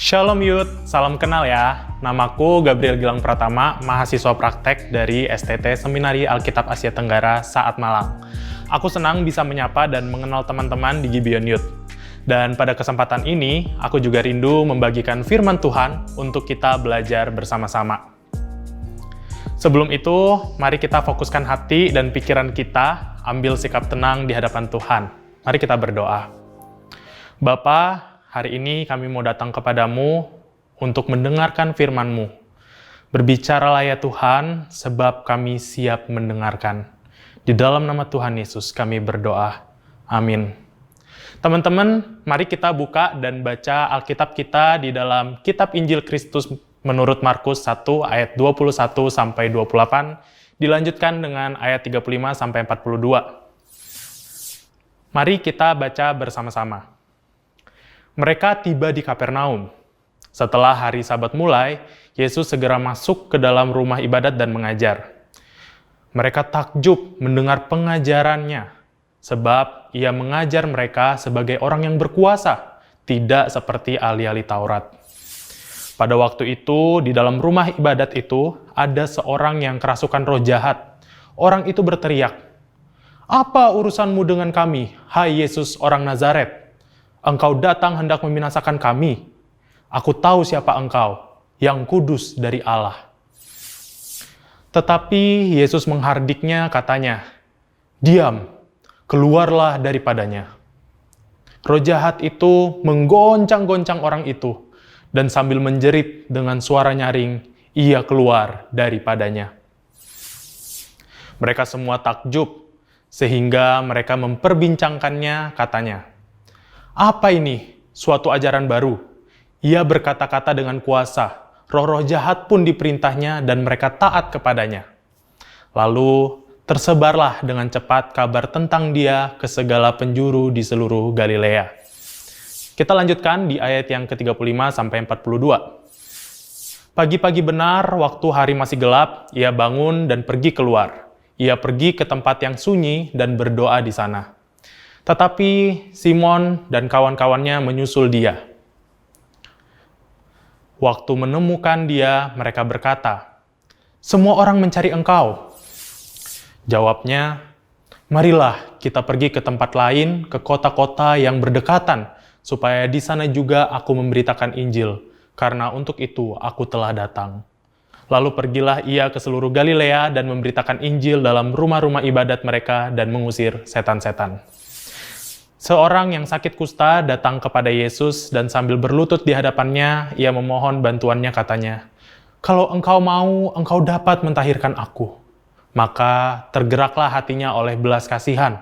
Shalom Yud, salam kenal ya. Namaku Gabriel Gilang Pratama, mahasiswa praktek dari STT Seminari Alkitab Asia Tenggara Saat Malang. Aku senang bisa menyapa dan mengenal teman-teman di Gibeon Youth. Dan pada kesempatan ini, aku juga rindu membagikan firman Tuhan untuk kita belajar bersama-sama. Sebelum itu, mari kita fokuskan hati dan pikiran kita, ambil sikap tenang di hadapan Tuhan. Mari kita berdoa. Bapa, hari ini kami mau datang kepadamu untuk mendengarkan firman-Mu. Berbicaralah ya Tuhan, sebab kami siap mendengarkan. Di dalam nama Tuhan Yesus kami berdoa. Amin. Teman-teman, mari kita buka dan baca Alkitab kita di dalam Kitab Injil Kristus menurut Markus 1 ayat 21 sampai 28, dilanjutkan dengan ayat 35 sampai 42. Mari kita baca bersama-sama. Mereka tiba di Kapernaum. Setelah hari Sabat mulai, Yesus segera masuk ke dalam rumah ibadat dan mengajar. Mereka takjub mendengar pengajarannya, sebab ia mengajar mereka sebagai orang yang berkuasa, tidak seperti ahli-ahli Taurat. Pada waktu itu, di dalam rumah ibadat itu, ada seorang yang kerasukan roh jahat. Orang itu berteriak, "Apa urusanmu dengan kami, hai Yesus orang Nazaret? Engkau datang hendak membinasakan kami. Aku tahu siapa engkau, yang kudus dari Allah." Tetapi Yesus menghardiknya katanya, "Diam, keluarlah daripadanya." Roh jahat itu menggoncang-goncang orang itu, dan sambil menjerit dengan suara nyaring, ia keluar daripadanya. Mereka semua takjub, sehingga mereka memperbincangkannya, katanya, "Apa ini? Suatu ajaran baru. Ia berkata-kata dengan kuasa. Roh-roh jahat pun diperintahnya dan mereka taat kepadanya." Lalu tersebarlah dengan cepat kabar tentang dia ke segala penjuru di seluruh Galilea. Kita lanjutkan di ayat yang ke-35 sampai 42. Pagi-pagi benar, waktu hari masih gelap, ia bangun dan pergi keluar. Ia pergi ke tempat yang sunyi dan berdoa di sana. Tetapi Simon dan kawan-kawannya menyusul dia. Waktu menemukan dia, mereka berkata, "Semua orang mencari engkau." Jawabnya, "Marilah kita pergi ke tempat lain, ke kota-kota yang berdekatan, supaya di sana juga aku memberitakan Injil, karena untuk itu aku telah datang." Lalu pergilah ia ke seluruh Galilea dan memberitakan Injil dalam rumah-rumah ibadat mereka dan mengusir setan-setan. Seorang yang sakit kusta datang kepada Yesus dan sambil berlutut di hadapannya, ia memohon bantuannya, katanya, "Kalau engkau mau, engkau dapat mentahirkan aku." Maka tergeraklah hatinya oleh belas kasihan.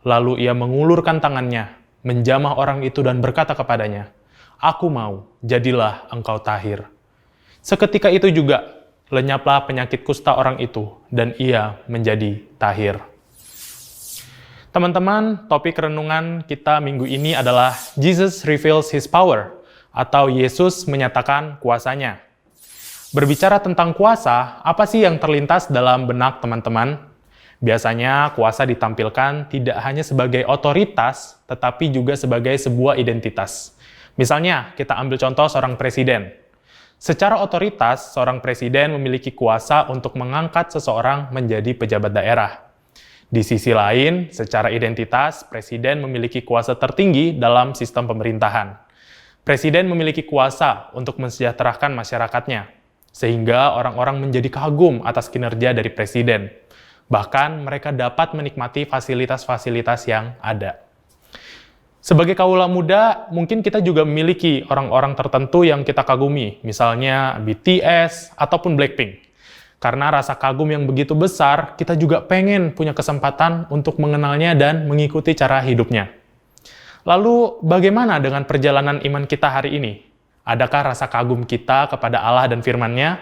Lalu ia mengulurkan tangannya, menjamah orang itu dan berkata kepadanya, "Aku mau, jadilah engkau tahir." Seketika itu juga, lenyaplah penyakit kusta orang itu, dan ia menjadi tahir. Teman-teman, topik renungan kita minggu ini adalah Jesus reveals His power, atau Yesus menyatakan kuasanya. Berbicara tentang kuasa, apa sih yang terlintas dalam benak teman-teman? Biasanya kuasa ditampilkan tidak hanya sebagai otoritas, tetapi juga sebagai sebuah identitas. Misalnya, kita ambil contoh seorang presiden. Secara otoritas, seorang presiden memiliki kuasa untuk mengangkat seseorang menjadi pejabat daerah. Di sisi lain, secara identitas, presiden memiliki kuasa tertinggi dalam sistem pemerintahan. Presiden memiliki kuasa untuk mensejahterakan masyarakatnya, sehingga orang-orang menjadi kagum atas kinerja dari presiden. Bahkan mereka dapat menikmati fasilitas-fasilitas yang ada. Sebagai kaula muda, mungkin kita juga memiliki orang-orang tertentu yang kita kagumi, misalnya BTS ataupun Blackpink. Karena rasa kagum yang begitu besar, kita juga pengen punya kesempatan untuk mengenalnya dan mengikuti cara hidupnya. Lalu, bagaimana dengan perjalanan iman kita hari ini? Adakah rasa kagum kita kepada Allah dan firman-Nya?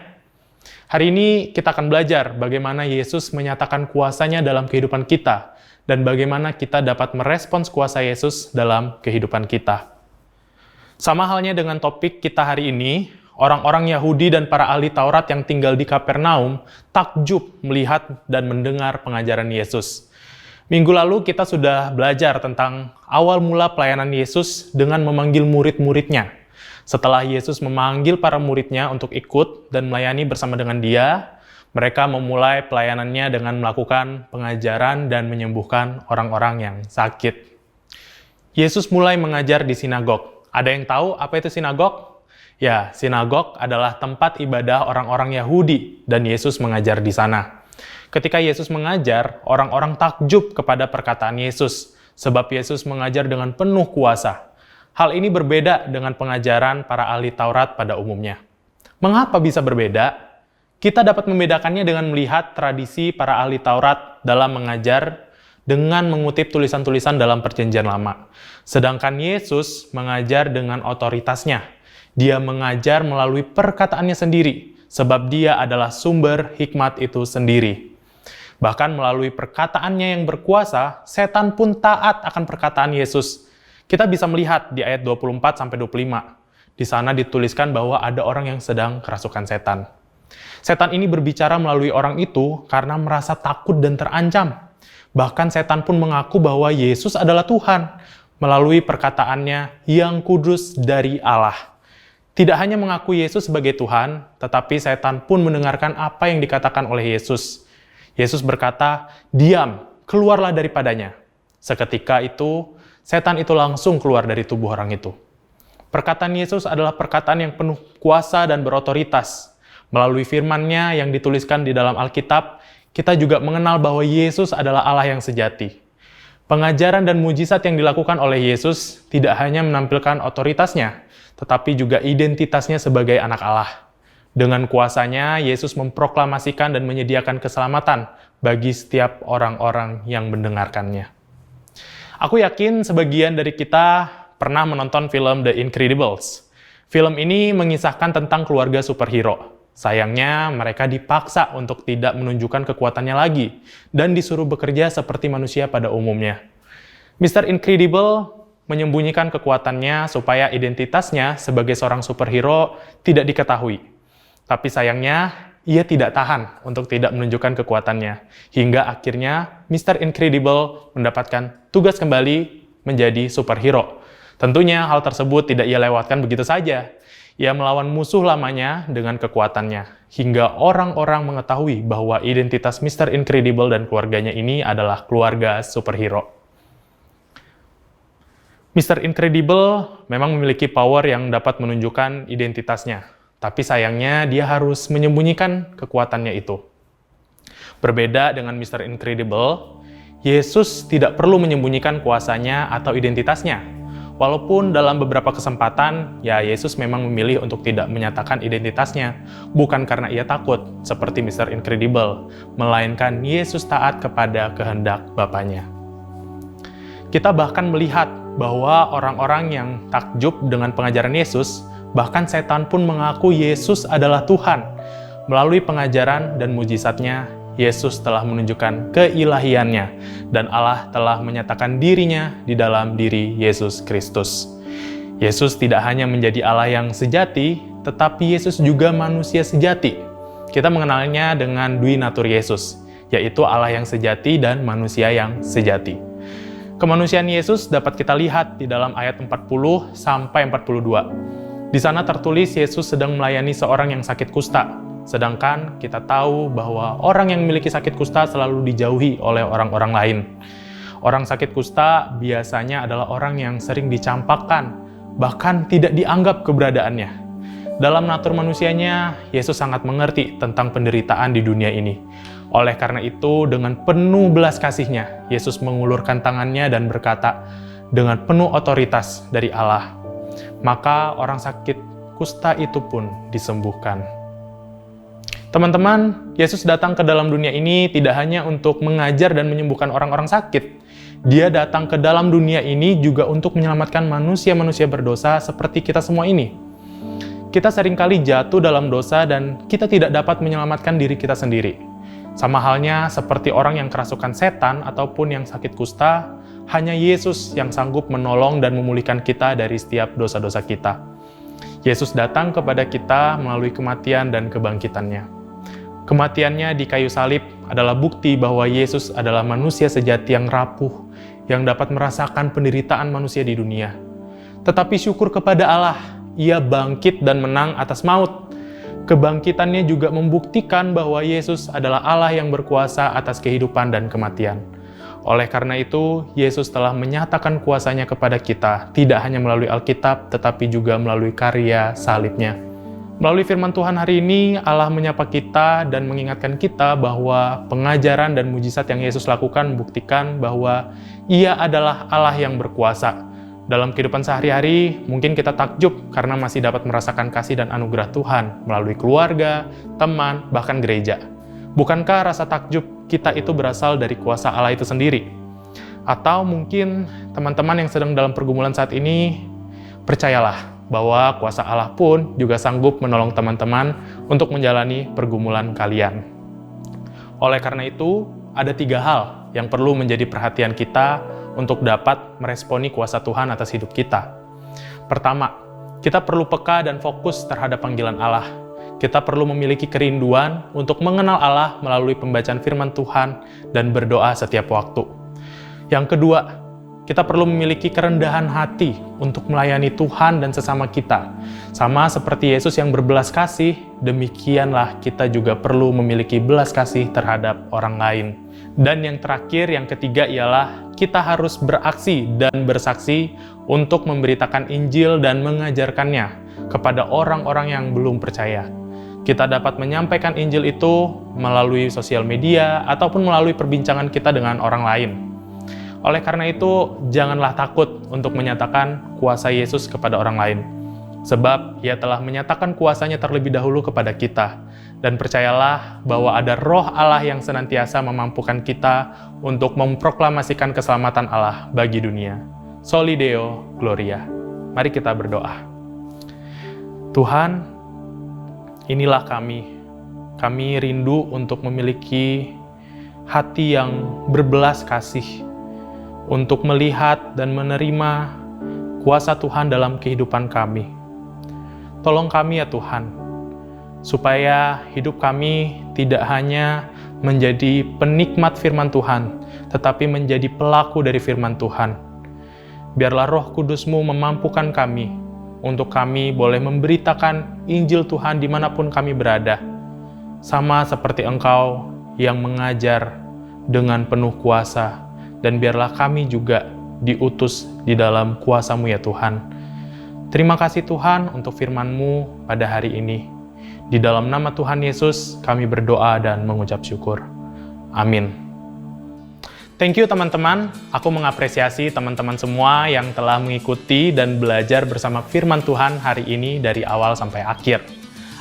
Hari ini kita akan belajar bagaimana Yesus menyatakan kuasanya dalam kehidupan kita dan bagaimana kita dapat merespons kuasa Yesus dalam kehidupan kita. Sama halnya dengan topik kita hari ini, orang-orang Yahudi dan para ahli Taurat yang tinggal di Kapernaum takjub melihat dan mendengar pengajaran Yesus. Minggu lalu kita sudah belajar tentang awal mula pelayanan Yesus dengan memanggil murid-muridnya. Setelah Yesus memanggil para muridnya untuk ikut dan melayani bersama dengan Dia, mereka memulai pelayanannya dengan melakukan pengajaran dan menyembuhkan orang-orang yang sakit. Yesus mulai mengajar di sinagog. Ada yang tahu apa itu sinagog? Ya, sinagog adalah tempat ibadah orang-orang Yahudi dan Yesus mengajar di sana. Ketika Yesus mengajar, orang-orang takjub kepada perkataan Yesus, sebab Yesus mengajar dengan penuh kuasa. Hal ini berbeda dengan pengajaran para ahli Taurat pada umumnya. Mengapa bisa berbeda? Kita dapat membedakannya dengan melihat tradisi para ahli Taurat dalam mengajar dengan mengutip tulisan-tulisan dalam Perjanjian Lama. Sedangkan Yesus mengajar dengan otoritasnya. Dia mengajar melalui perkataannya sendiri, sebab Dia adalah sumber hikmat itu sendiri. Bahkan melalui perkataannya yang berkuasa, setan pun taat akan perkataan Yesus. Kita bisa melihat di ayat 24-25. Di sana dituliskan bahwa ada orang yang sedang kerasukan setan. Setan ini berbicara melalui orang itu karena merasa takut dan terancam. Bahkan setan pun mengaku bahwa Yesus adalah Tuhan melalui perkataannya yang kudus dari Allah. Tidak hanya mengaku Yesus sebagai Tuhan, tetapi setan pun mendengarkan apa yang dikatakan oleh Yesus. Yesus berkata, "Diam, keluarlah daripadanya." Seketika itu, setan itu langsung keluar dari tubuh orang itu. Perkataan Yesus adalah perkataan yang penuh kuasa dan berotoritas. Melalui firman-Nya yang dituliskan di dalam Alkitab, kita juga mengenal bahwa Yesus adalah Allah yang sejati. Pengajaran dan mujizat yang dilakukan oleh Yesus tidak hanya menampilkan otoritasnya, tetapi juga identitasnya sebagai anak Allah. Dengan kuasanya, Yesus memproklamasikan dan menyediakan keselamatan bagi setiap orang-orang yang mendengarkannya. Aku yakin sebagian dari kita pernah menonton film The Incredibles. Film ini mengisahkan tentang keluarga superhero. Sayangnya, mereka dipaksa untuk tidak menunjukkan kekuatannya lagi dan disuruh bekerja seperti manusia pada umumnya. Mr. Incredible menyembunyikan kekuatannya supaya identitasnya sebagai seorang superhero tidak diketahui. Tapi sayangnya, ia tidak tahan untuk tidak menunjukkan kekuatannya. Hingga akhirnya, Mr. Incredible mendapatkan tugas kembali menjadi superhero. Tentunya hal tersebut tidak ia lewatkan begitu saja. Ia melawan musuh lamanya dengan kekuatannya, hingga orang-orang mengetahui bahwa identitas Mr. Incredible dan keluarganya ini adalah keluarga superhero. Mr. Incredible memang memiliki power yang dapat menunjukkan identitasnya, tapi sayangnya dia harus menyembunyikan kekuatannya itu. Berbeda dengan Mr. Incredible, Yesus tidak perlu menyembunyikan kuasanya atau identitasnya. Walaupun dalam beberapa kesempatan, Yesus memang memilih untuk tidak menyatakan identitasnya, bukan karena ia takut, seperti Mr. Incredible, melainkan Yesus taat kepada kehendak Bapanya. Kita bahkan melihat bahwa orang-orang yang takjub dengan pengajaran Yesus, bahkan setan pun mengaku Yesus adalah Tuhan. Melalui pengajaran dan mujizatnya, Yesus telah menunjukkan keilahiannya, dan Allah telah menyatakan dirinya di dalam diri Yesus Kristus. Yesus tidak hanya menjadi Allah yang sejati, tetapi Yesus juga manusia sejati. Kita mengenalnya dengan dui natur Yesus, yaitu Allah yang sejati dan manusia yang sejati. Kemanusiaan Yesus dapat kita lihat di dalam ayat 40-42. Di sana tertulis Yesus sedang melayani seorang yang sakit kusta. Sedangkan kita tahu bahwa orang yang memiliki sakit kusta selalu dijauhi oleh orang-orang lain. Orang sakit kusta biasanya adalah orang yang sering dicampakkan, bahkan tidak dianggap keberadaannya. Dalam natur manusianya, Yesus sangat mengerti tentang penderitaan di dunia ini. Oleh karena itu, dengan penuh belas kasih-Nya, Yesus mengulurkan tangannya dan berkata dengan penuh otoritas dari Allah. Maka orang sakit kusta itu pun disembuhkan. Teman-teman, Yesus datang ke dalam dunia ini tidak hanya untuk mengajar dan menyembuhkan orang-orang sakit. Dia datang ke dalam dunia ini juga untuk menyelamatkan manusia-manusia berdosa seperti kita semua ini. Kita seringkali jatuh dalam dosa dan kita tidak dapat menyelamatkan diri kita sendiri. Sama halnya seperti orang yang kerasukan setan ataupun yang sakit kusta, hanya Yesus yang sanggup menolong dan memulihkan kita dari setiap dosa-dosa kita. Yesus datang kepada kita melalui kematian dan kebangkitannya. Kematiannya di kayu salib adalah bukti bahwa Yesus adalah manusia sejati yang rapuh, yang dapat merasakan penderitaan manusia di dunia. Tetapi syukur kepada Allah, Ia bangkit dan menang atas maut. Kebangkitannya juga membuktikan bahwa Yesus adalah Allah yang berkuasa atas kehidupan dan kematian. Oleh karena itu, Yesus telah menyatakan kuasanya kepada kita, tidak hanya melalui Alkitab, tetapi juga melalui karya salibnya. Melalui firman Tuhan hari ini, Allah menyapa kita dan mengingatkan kita bahwa pengajaran dan mujizat yang Yesus lakukan membuktikan bahwa Ia adalah Allah yang berkuasa. Dalam kehidupan sehari-hari, mungkin kita takjub karena masih dapat merasakan kasih dan anugerah Tuhan melalui keluarga, teman, bahkan gereja. Bukankah rasa takjub kita itu berasal dari kuasa Allah itu sendiri? Atau mungkin teman-teman yang sedang dalam pergumulan saat ini, percayalah bahwa kuasa Allah pun juga sanggup menolong teman-teman untuk menjalani pergumulan kalian. Oleh karena itu, ada 3 hal yang perlu menjadi perhatian kita untuk dapat meresponi kuasa Tuhan atas hidup kita. Pertama, kita perlu peka dan fokus terhadap panggilan Allah. Kita perlu memiliki kerinduan untuk mengenal Allah melalui pembacaan firman Tuhan dan berdoa setiap waktu. Yang kedua, kita perlu memiliki kerendahan hati untuk melayani Tuhan dan sesama kita. Sama seperti Yesus yang berbelas kasih, demikianlah kita juga perlu memiliki belas kasih terhadap orang lain. Dan yang terakhir, yang ketiga ialah kita harus beraksi dan bersaksi untuk memberitakan Injil dan mengajarkannya kepada orang-orang yang belum percaya. Kita dapat menyampaikan Injil itu melalui sosial media ataupun melalui perbincangan kita dengan orang lain. Oleh karena itu, janganlah takut untuk menyatakan kuasa Yesus kepada orang lain. Sebab Ia telah menyatakan kuasanya terlebih dahulu kepada kita. Dan percayalah bahwa ada Roh Allah yang senantiasa memampukan kita untuk memproklamasikan keselamatan Allah bagi dunia. Soli Deo Gloria. Mari kita berdoa. Tuhan, inilah kami. Kami rindu untuk memiliki hati yang berbelas kasih, untuk melihat dan menerima kuasa Tuhan dalam kehidupan kami. Tolong kami ya Tuhan, supaya hidup kami tidak hanya menjadi penikmat firman Tuhan, tetapi menjadi pelaku dari firman Tuhan. Biarlah Roh Kudus-Mu memampukan kami, untuk kami boleh memberitakan Injil Tuhan dimanapun kami berada, sama seperti Engkau yang mengajar dengan penuh kuasa. Dan biarlah kami juga diutus di dalam kuasa-Mu ya Tuhan. Terima kasih Tuhan untuk firman-Mu pada hari ini. Di dalam nama Tuhan Yesus kami berdoa dan mengucap syukur. Amin. Thank you teman-teman. Aku mengapresiasi teman-teman semua yang telah mengikuti dan belajar bersama firman Tuhan hari ini dari awal sampai akhir.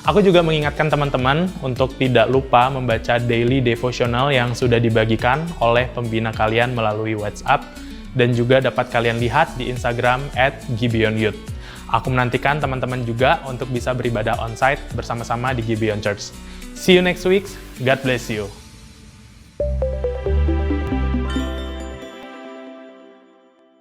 Aku juga mengingatkan teman-teman untuk tidak lupa membaca daily devotional yang sudah dibagikan oleh pembina kalian melalui WhatsApp dan juga dapat kalian lihat di Instagram @gibeonyouth. Aku menantikan teman-teman juga untuk bisa beribadah onsite bersama-sama di Gibeon Church. See you next week. God bless you.